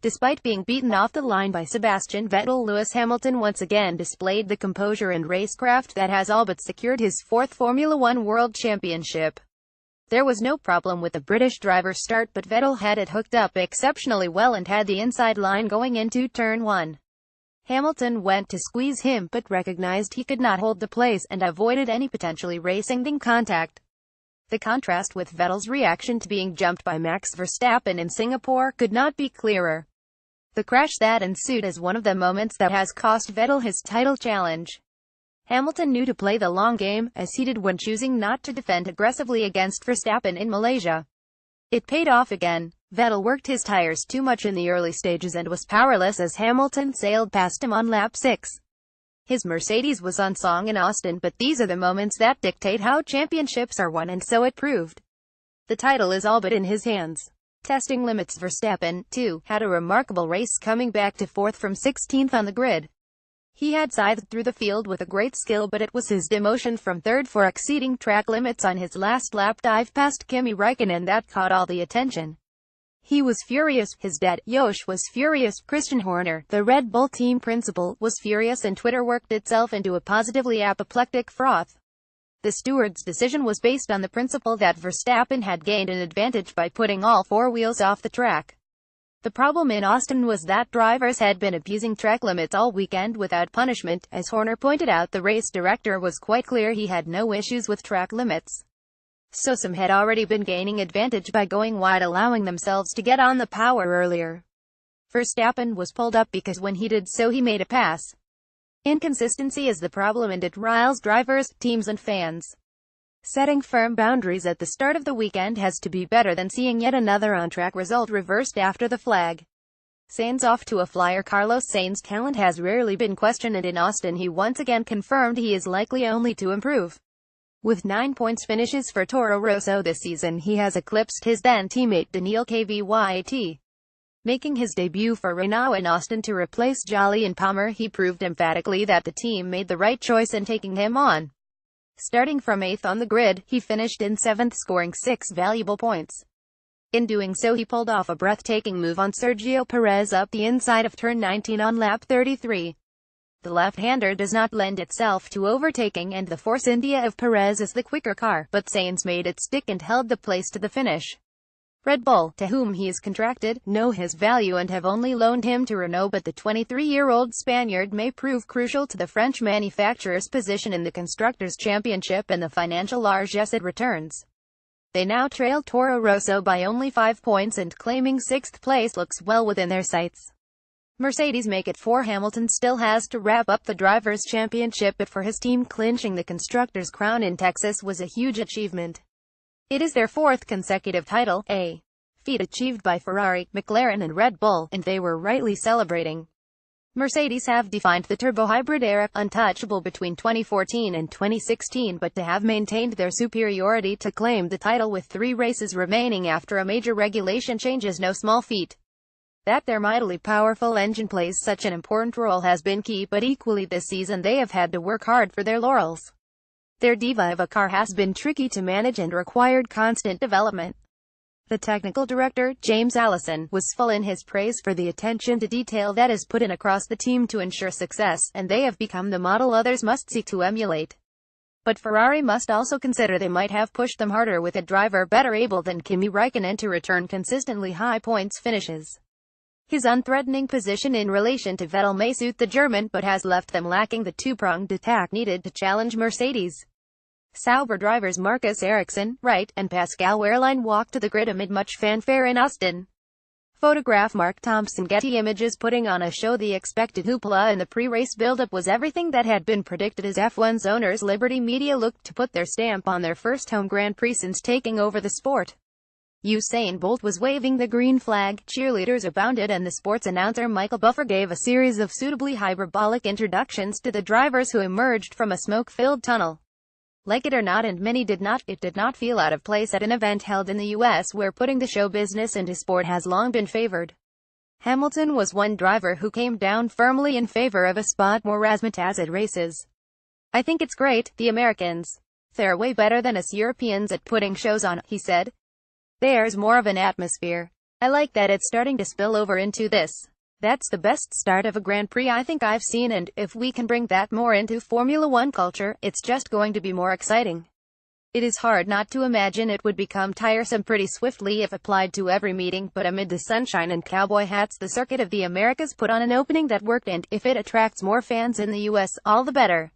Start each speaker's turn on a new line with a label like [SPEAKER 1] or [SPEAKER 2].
[SPEAKER 1] Despite being beaten off the line by Sebastian Vettel, Lewis Hamilton once again displayed the composure and racecraft that has all but secured his fourth Formula One World Championship. There was no problem with the British driver's start, but Vettel had it hooked up exceptionally well and had the inside line going into turn 1. Hamilton went to squeeze him, but recognized he could not hold the place, and avoided any potentially racing contact. The contrast with Vettel's reaction to being jumped by Max Verstappen in Singapore could not be clearer. The crash that ensued is one of the moments that has cost Vettel his title challenge. Hamilton knew to play the long game, as he did when choosing not to defend aggressively against Verstappen in Malaysia. It paid off again. Vettel worked his tires too much in the early stages and was powerless as Hamilton sailed past him on lap 6. His Mercedes was on song in Austin, but these are the moments that dictate how championships are won, and so it proved. The title is all but in his hands. Testing limits. Verstappen, too, had a remarkable race, coming back to 4th from 16th on the grid. He had scythed through the field with a great skill, but it was his demotion from 3rd for exceeding track limits on his last lap dive past Kimi Räikkönen that caught all the attention. He was furious, his dad, Josh, was furious, Christian Horner, the Red Bull team principal, was furious, and Twitter worked itself into a positively apoplectic froth. The steward's decision was based on the principle that Verstappen had gained an advantage by putting all 4 wheels off the track. The problem in Austin was that drivers had been abusing track limits all weekend without punishment. As Horner pointed out, the race director was quite clear he had no issues with track limits. So some had already been gaining advantage by going wide, allowing themselves to get on the power earlier. Verstappen was pulled up because when he did so he made a pass. Inconsistency is the problem, and it riles drivers, teams and fans. Setting firm boundaries at the start of the weekend has to be better than seeing yet another on-track result reversed after the flag. Sainz off to a flyer. Carlos Sainz's talent has rarely been questioned, and in Austin he once again confirmed he is likely only to improve. With 9 points finishes for Toro Rosso this season, he has eclipsed his then-teammate Daniil Kvyat. Making his debut for Renault in Austin to replace Jolyon Palmer, he proved emphatically that the team made the right choice in taking him on. Starting from 8th on the grid, he finished in 7th, scoring 6 valuable points. In doing so, he pulled off a breathtaking move on Sergio Perez up the inside of turn 19 on lap 33. The left-hander does not lend itself to overtaking, and the Force India of Perez is the quicker car, but Sainz made it stick and held the place to the finish. Red Bull, to whom he is contracted, know his value and have only loaned him to Renault, but the 23-year-old Spaniard may prove crucial to the French manufacturer's position in the Constructors' Championship and the financial largesse it returns. They now trail Toro Rosso by only 5 points, and claiming 6th place looks well within their sights. Mercedes make it 4. Hamilton still has to wrap up the Drivers' Championship, but for his team, clinching the Constructors' crown in Texas was a huge achievement. It is their 4th consecutive title, a feat achieved by Ferrari, McLaren and Red Bull, and they were rightly celebrating. Mercedes have defined the turbo-hybrid era, untouchable between 2014 and 2016, but to have maintained their superiority to claim the title with 3 races remaining after a major regulation change is no small feat. That their mightily powerful engine plays such an important role has been key, but equally this season they have had to work hard for their laurels. Their diva of a car has been tricky to manage and required constant development. The technical director, James Allison, was full in his praise for the attention to detail that is put in across the team to ensure success, and they have become the model others must seek to emulate. But Ferrari must also consider they might have pushed them harder with a driver better able than Kimi Räikkönen to return consistently high points finishes. His unthreatening position in relation to Vettel may suit the German, but has left them lacking the two-pronged attack needed to challenge Mercedes. Sauber drivers Marcus Ericsson, Wright, and Pascal Wehrlein walked to the grid amid much fanfare in Austin. Photograph Mark Thompson. Getty Images. Putting on a show. The expected hoopla in the pre-race build-up was everything that had been predicted as F1's owners Liberty Media looked to put their stamp on their first home Grand Prix since taking over the sport. Usain Bolt was waving the green flag, cheerleaders abounded, and the sports announcer Michael Buffer gave a series of suitably hyperbolic introductions to the drivers who emerged from a smoke-filled tunnel. Like it or not, and many did not, it did not feel out of place at an event held in the U.S. where putting the show business into sport has long been favored. Hamilton was one driver who came down firmly in favor of a spot more razzmatazz at races. "I think it's great, the Americans. They're way better than us Europeans at putting shows on," he said. "There's more of an atmosphere. I like that it's starting to spill over into this. That's the best start of a Grand Prix I think I've seen, and if we can bring that more into Formula One culture, it's just going to be more exciting. It is hard not to imagine it would become tiresome pretty swiftly if applied to every meeting, but amid the sunshine and cowboy hats, the Circuit of the Americas put on an opening that worked, and if it attracts more fans in the US, all the better.